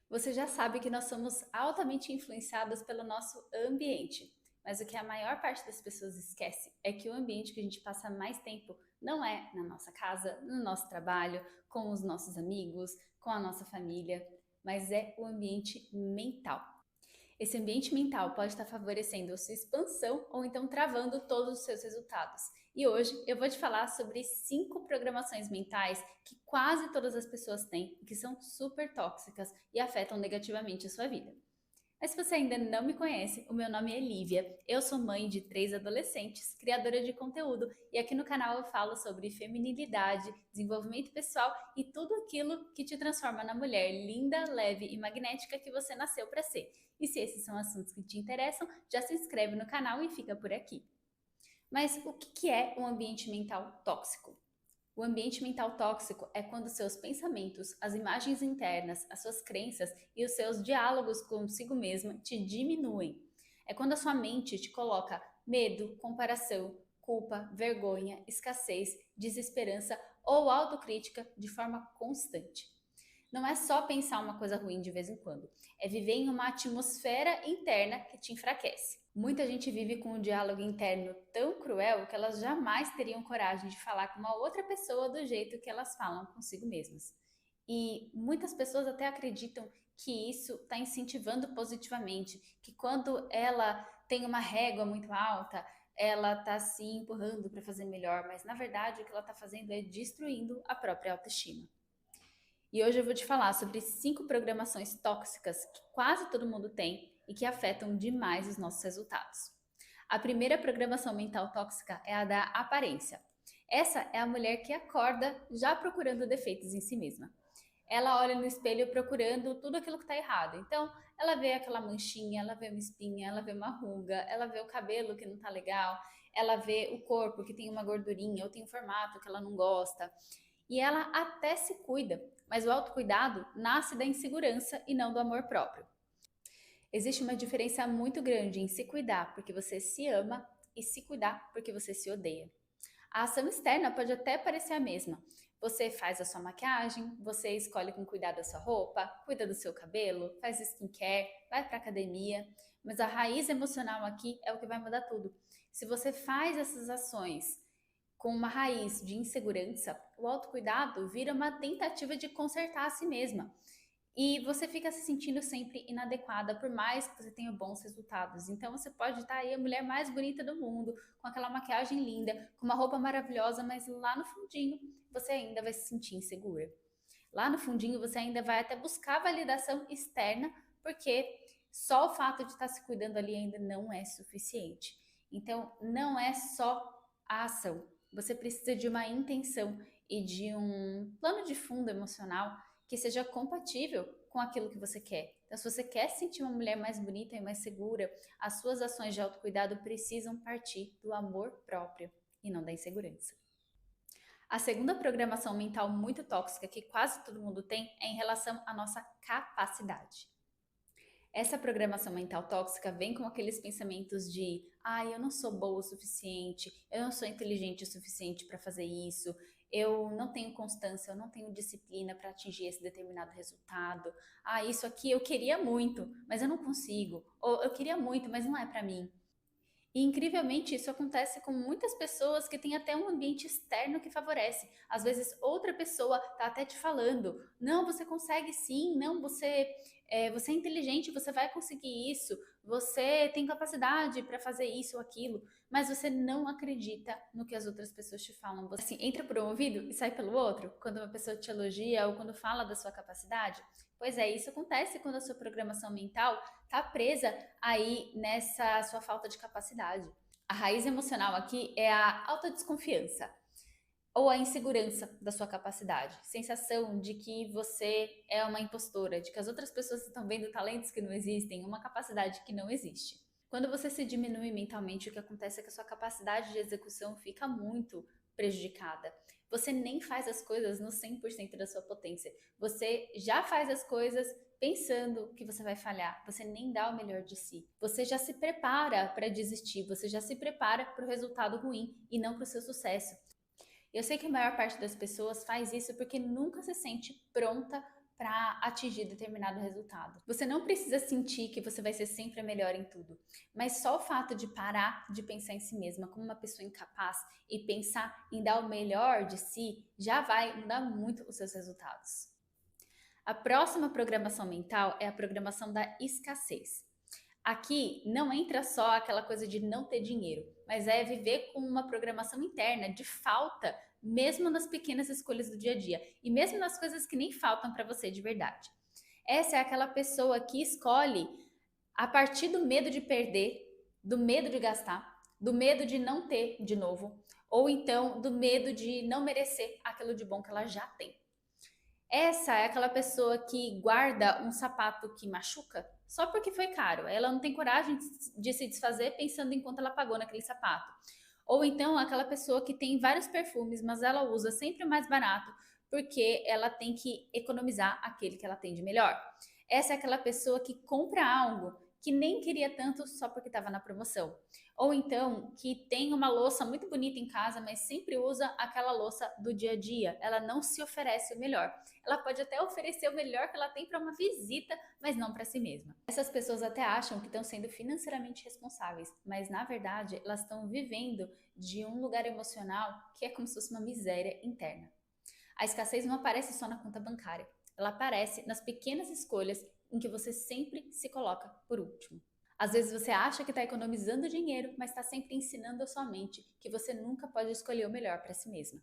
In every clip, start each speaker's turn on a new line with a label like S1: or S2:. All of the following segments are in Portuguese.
S1: Você já sabe que nós somos altamente influenciadas pelo nosso ambiente, mas o que a maior parte das pessoas esquece é que o ambiente que a gente passa mais tempo não é na nossa casa, no nosso trabalho, com os nossos amigos, com a nossa família, mas é o ambiente mental. Esse ambiente mental pode estar favorecendo a sua expansão ou então travando todos os seus resultados. E hoje eu vou te falar sobre 5 programações mentais que quase todas as pessoas têm e que são super tóxicas e afetam negativamente a sua vida. Mas se você ainda não me conhece, o meu nome é Lívia, eu sou mãe de 3 adolescentes, criadora de conteúdo e aqui no canal eu falo sobre feminilidade, desenvolvimento pessoal e tudo aquilo que te transforma na mulher linda, leve e magnética que você nasceu para ser. E se esses são assuntos que te interessam, já se inscreve no canal e fica por aqui. Mas o que é um ambiente mental tóxico? O ambiente mental tóxico é quando seus pensamentos, as imagens internas, as suas crenças e os seus diálogos consigo mesma te diminuem. É quando a sua mente te coloca medo, comparação, culpa, vergonha, escassez, desesperança ou autocrítica de forma constante. Não é só pensar uma coisa ruim de vez em quando, é viver em uma atmosfera interna que te enfraquece. Muita gente vive com um diálogo interno tão cruel que elas jamais teriam coragem de falar com uma outra pessoa do jeito que elas falam consigo mesmas. E muitas pessoas até acreditam que isso está incentivando positivamente, que quando ela tem uma régua muito alta, ela está se empurrando para fazer melhor, mas na verdade o que ela está fazendo é destruindo a própria autoestima. E hoje eu vou te falar sobre 5 programações tóxicas que quase todo mundo tem e que afetam demais os nossos resultados. A primeira programação mental tóxica é a da aparência. Essa é a mulher que acorda já procurando defeitos em si mesma. Ela olha no espelho procurando tudo aquilo que está errado. Então, ela vê aquela manchinha, ela vê uma espinha, ela vê uma ruga, ela vê o cabelo que não está legal, ela vê o corpo que tem uma gordurinha ou tem um formato que ela não gosta. E ela até se cuida, mas o autocuidado nasce da insegurança e não do amor próprio. Existe uma diferença muito grande em se cuidar porque você se ama e se cuidar porque você se odeia. A ação externa pode até parecer a mesma. Você faz a sua maquiagem, você escolhe com cuidado a sua roupa, cuida do seu cabelo, faz skincare, vai para academia, mas a raiz emocional aqui é o que vai mudar tudo. Se você faz essas ações com uma raiz de insegurança, o autocuidado vira uma tentativa de consertar a si mesma. E você fica se sentindo sempre inadequada, por mais que você tenha bons resultados. Então você pode estar aí a mulher mais bonita do mundo, com aquela maquiagem linda, com uma roupa maravilhosa, mas lá no fundinho você ainda vai se sentir insegura. Lá no fundinho você ainda vai até buscar validação externa, porque só o fato de estar se cuidando ali ainda não é suficiente. Então não é só a ação, você precisa de uma intenção e de um plano de fundo emocional que seja compatível com aquilo que você quer. Então, se você quer se sentir uma mulher mais bonita e mais segura, as suas ações de autocuidado precisam partir do amor próprio e não da insegurança. A segunda programação mental muito tóxica que quase todo mundo tem é em relação à nossa capacidade. Essa programação mental tóxica vem com aqueles pensamentos de eu não sou boa o suficiente, eu não sou inteligente o suficiente para fazer isso, eu não tenho constância, eu não tenho disciplina para atingir esse determinado resultado. Isso aqui eu queria muito, mas eu não consigo. Ou eu queria muito, mas não é para mim. E incrivelmente isso acontece com muitas pessoas que têm até um ambiente externo que favorece. Às vezes outra pessoa tá até te falando, não, você consegue sim, não, você é inteligente, você vai conseguir isso, você tem capacidade para fazer isso ou aquilo, mas você não acredita no que as outras pessoas te falam. Você assim, entra por um ouvido e sai pelo outro, quando uma pessoa te elogia ou quando fala da sua capacidade. Pois é, isso acontece quando a sua programação mental tá presa aí nessa sua falta de capacidade. A raiz emocional aqui é a autodesconfiança ou a insegurança da sua capacidade, sensação de que você é uma impostora, de que as outras pessoas estão vendo talentos que não existem, uma capacidade que não existe. Quando você se diminui mentalmente, o que acontece é que a sua capacidade de execução fica muito prejudicada. Você nem faz as coisas no 100% da sua potência. Você já faz as coisas pensando que você vai falhar, você nem dá o melhor de si. Você já se prepara para desistir, você já se prepara para o resultado ruim e não para o seu sucesso. Eu sei que a maior parte das pessoas faz isso porque nunca se sente pronta para atingir determinado resultado. Você não precisa sentir que você vai ser sempre a melhor em tudo, mas só o fato de parar de pensar em si mesma como uma pessoa incapaz e pensar em dar o melhor de si já vai mudar muito os seus resultados. A próxima programação mental é a programação da escassez. Aqui não entra só aquela coisa de não ter dinheiro, mas é viver com uma programação interna de falta, mesmo nas pequenas escolhas do dia a dia e mesmo nas coisas que nem faltam para você de verdade. Essa é aquela pessoa que escolhe a partir do medo de perder, do medo de gastar, do medo de não ter de novo, ou então do medo de não merecer aquilo de bom que ela já tem. Essa é aquela pessoa que guarda um sapato que machuca só porque foi caro. Ela não tem coragem de se desfazer pensando em quanto ela pagou naquele sapato. Ou então aquela pessoa que tem vários perfumes, mas ela usa sempre o mais barato porque ela tem que economizar aquele que ela tem de melhor. Essa é aquela pessoa que compra algo que nem queria tanto só porque estava na promoção. Ou então que tem uma louça muito bonita em casa, mas sempre usa aquela louça do dia a dia. Ela não se oferece o melhor. Ela pode até oferecer o melhor que ela tem para uma visita, mas não para si mesma. Essas pessoas até acham que estão sendo financeiramente responsáveis, mas na verdade elas estão vivendo de um lugar emocional que é como se fosse uma miséria interna. A escassez não aparece só na conta bancária, ela aparece nas pequenas escolhas em que você sempre se coloca por último. Às vezes você acha que está economizando dinheiro, mas está sempre ensinando a sua mente que você nunca pode escolher o melhor para si mesma.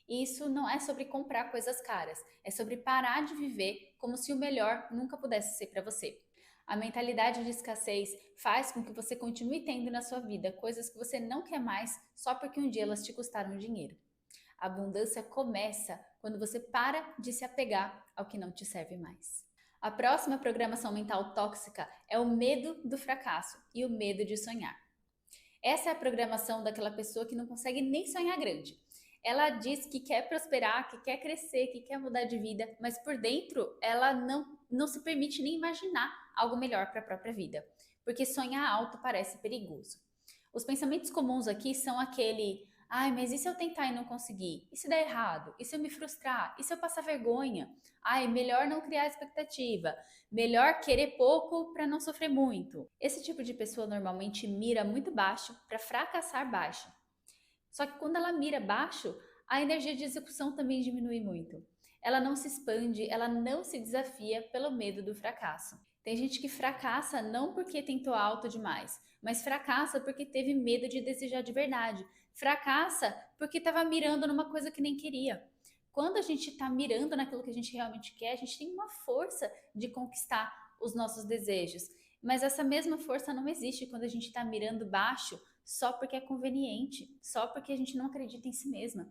S1: E isso não é sobre comprar coisas caras, é sobre parar de viver como se o melhor nunca pudesse ser para você. A mentalidade de escassez faz com que você continue tendo na sua vida coisas que você não quer mais só porque um dia elas te custaram dinheiro. A abundância começa quando você para de se apegar ao que não te serve mais. A próxima programação mental tóxica é o medo do fracasso e o medo de sonhar. Essa é a programação daquela pessoa que não consegue nem sonhar grande. Ela diz que quer prosperar, que quer crescer, que quer mudar de vida, mas por dentro ela não se permite nem imaginar algo melhor para a própria vida, porque sonhar alto parece perigoso. Os pensamentos comuns aqui são aquele: ai, mas e se eu tentar e não conseguir? E se der errado? E se eu me frustrar? E se eu passar vergonha? Ai, melhor não criar expectativa. Melhor querer pouco para não sofrer muito. Esse tipo de pessoa normalmente mira muito baixo para fracassar baixo. Só que quando ela mira baixo, a energia de execução também diminui muito. Ela não se expande, ela não se desafia pelo medo do fracasso. Tem gente que fracassa não porque tentou alto demais, mas fracassa porque teve medo de desejar de verdade. Fracassa porque estava mirando numa coisa que nem queria. Quando a gente está mirando naquilo que a gente realmente quer, a gente tem uma força de conquistar os nossos desejos. Mas essa mesma força não existe quando a gente está mirando baixo só porque é conveniente, só porque a gente não acredita em si mesma.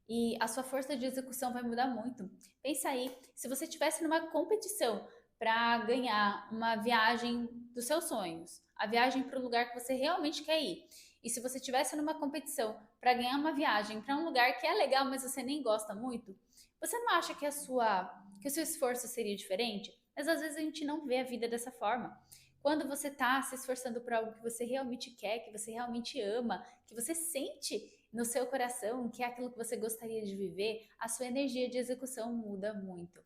S1: E a sua força de execução vai mudar muito. Pensa aí, se você estivesse numa competição para ganhar uma viagem dos seus sonhos, a viagem para o lugar que você realmente quer ir. E se você estivesse numa competição para ganhar uma viagem para um lugar que é legal, mas você nem gosta muito, você não acha que que o seu esforço seria diferente? Mas às vezes a gente não vê a vida dessa forma. Quando você está se esforçando por algo que você realmente quer, que você realmente ama, que você sente no seu coração que é aquilo que você gostaria de viver, a sua energia de execução muda muito.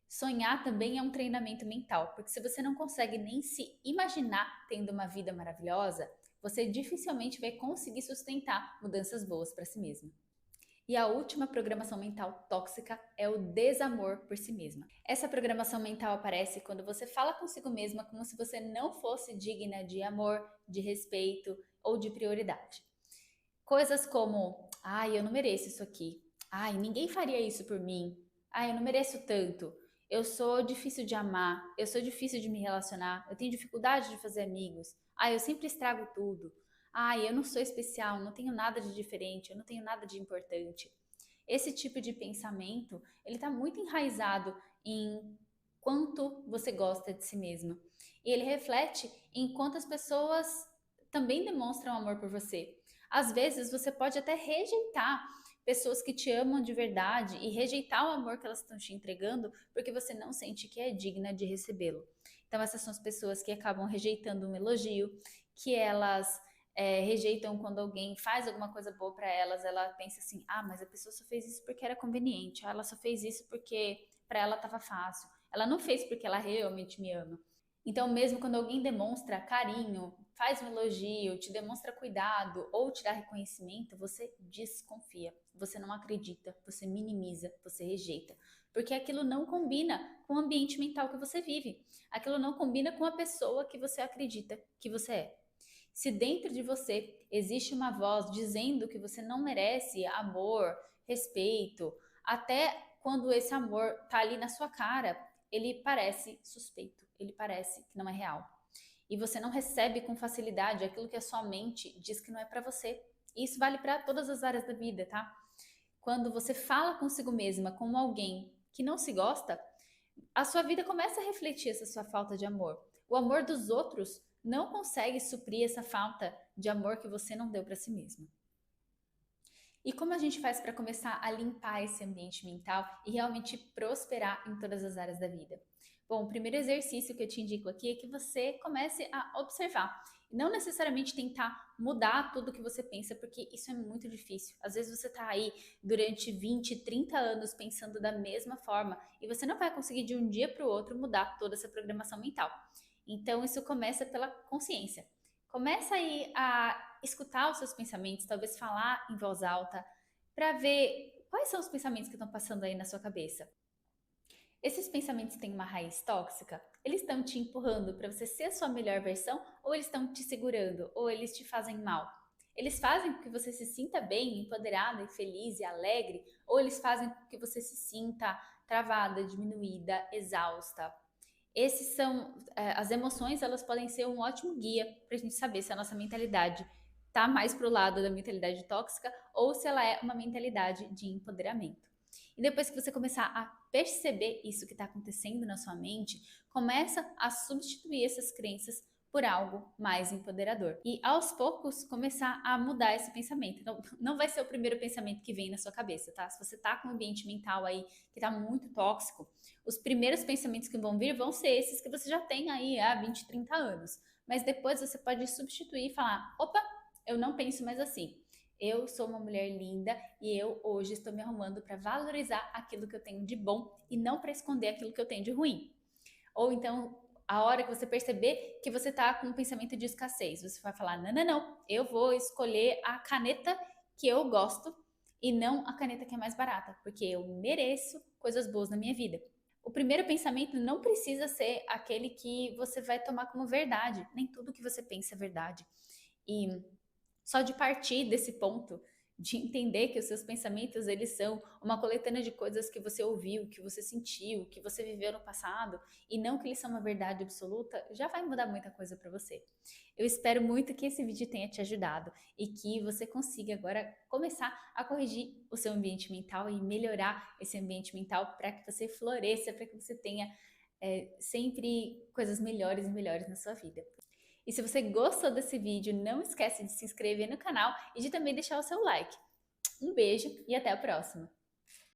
S1: Sonhar também é um treinamento mental, porque se você não consegue nem se imaginar tendo uma vida maravilhosa, você dificilmente vai conseguir sustentar mudanças boas para si mesmo. E a última programação mental tóxica é o desamor por si mesma. Essa programação mental aparece quando você fala consigo mesma como se você não fosse digna de amor, de respeito ou de prioridade. Coisas como: ai, eu não mereço isso aqui. Ai, ninguém faria isso por mim. Ai, eu não mereço tanto. Eu sou difícil de amar. Eu sou difícil de me relacionar. Eu tenho dificuldade de fazer amigos. Ai, eu sempre estrago tudo. Ai, eu não sou especial, não tenho nada de diferente, eu não tenho nada de importante. Esse tipo de pensamento, ele está muito enraizado em quanto você gosta de si mesmo. E ele reflete em quantas pessoas também demonstram amor por você. Às vezes você pode até rejeitar pessoas que te amam de verdade e rejeitar o amor que elas estão te entregando porque você não sente que é digna de recebê-lo. Então essas são as pessoas que acabam rejeitando um elogio, que elas rejeitam quando alguém faz alguma coisa boa para elas, ela pensa assim: ah, mas a pessoa só fez isso porque era conveniente, ela só fez isso porque para ela estava fácil, Ela não fez porque ela realmente me ama. Então, mesmo quando alguém demonstra carinho, faz um elogio, te demonstra cuidado ou te dá reconhecimento, você desconfia, você não acredita, você minimiza, você rejeita. Porque aquilo não combina com o ambiente mental que você vive. Aquilo não combina com a pessoa que você acredita que você é. Se dentro de você existe uma voz dizendo que você não merece amor, respeito, até quando esse amor tá ali na sua cara, ele parece suspeito, ele parece que não é real. E você não recebe com facilidade aquilo que a sua mente diz que não é para você. E isso vale para todas as áreas da vida, tá? Quando você fala consigo mesma como alguém que não se gosta, a sua vida começa a refletir essa sua falta de amor. O amor dos outros não consegue suprir essa falta de amor que você não deu para si mesma. E como a gente faz para começar a limpar esse ambiente mental e realmente prosperar em todas as áreas da vida? Bom, o primeiro exercício que eu te indico aqui é que você comece a observar. Não necessariamente tentar mudar tudo que você pensa, porque isso é muito difícil. Às vezes você está aí durante 20, 30 anos pensando da mesma forma e você não vai conseguir de um dia para o outro mudar toda essa programação mental. Então, isso começa pela consciência. Começa aí a escutar os seus pensamentos, talvez falar em voz alta, para ver quais são os pensamentos que estão passando aí na sua cabeça. Esses pensamentos têm uma raiz tóxica? Eles estão te empurrando para você ser a sua melhor versão ou eles estão te segurando ou eles te fazem mal? Eles fazem com que você se sinta bem, empoderada e feliz e alegre ou eles fazem com que você se sinta travada, diminuída, exausta? Esses são as emoções, elas podem ser um ótimo guia para a gente saber se a nossa mentalidade está mais para o lado da mentalidade tóxica ou se ela é uma mentalidade de empoderamento. E depois que você começar a perceber isso que está acontecendo na sua mente, começa a substituir essas crenças por algo mais empoderador. E aos poucos começar a mudar esse pensamento. Não vai ser o primeiro pensamento que vem na sua cabeça, tá? Se você tá com um ambiente mental aí que tá muito tóxico, os primeiros pensamentos que vão vir vão ser esses que você já tem aí há 20, 30 anos. Mas depois você pode substituir e falar: opa, eu não penso mais assim. Eu sou uma mulher linda e eu hoje estou me arrumando para valorizar aquilo que eu tenho de bom e não para esconder aquilo que eu tenho de ruim. Ou então, a hora que você perceber que você tá com um pensamento de escassez, você vai falar: não, não, não, eu vou escolher a caneta que eu gosto e não a caneta que é mais barata, porque eu mereço coisas boas na minha vida. O primeiro pensamento não precisa ser aquele que você vai tomar como verdade. Nem tudo que você pensa é verdade. E só de partir desse ponto, de entender que os seus pensamentos, eles são uma coletânea de coisas que você ouviu, que você sentiu, que você viveu no passado, e não que eles são uma verdade absoluta, já vai mudar muita coisa para você. Eu espero muito que esse vídeo tenha te ajudado e que você consiga agora começar a corrigir o seu ambiente mental e melhorar esse ambiente mental para que você floresça, para que você tenha sempre coisas melhores e melhores na sua vida. E se você gostou desse vídeo, não esquece de se inscrever no canal e de também deixar o seu like. Um beijo e até a próxima!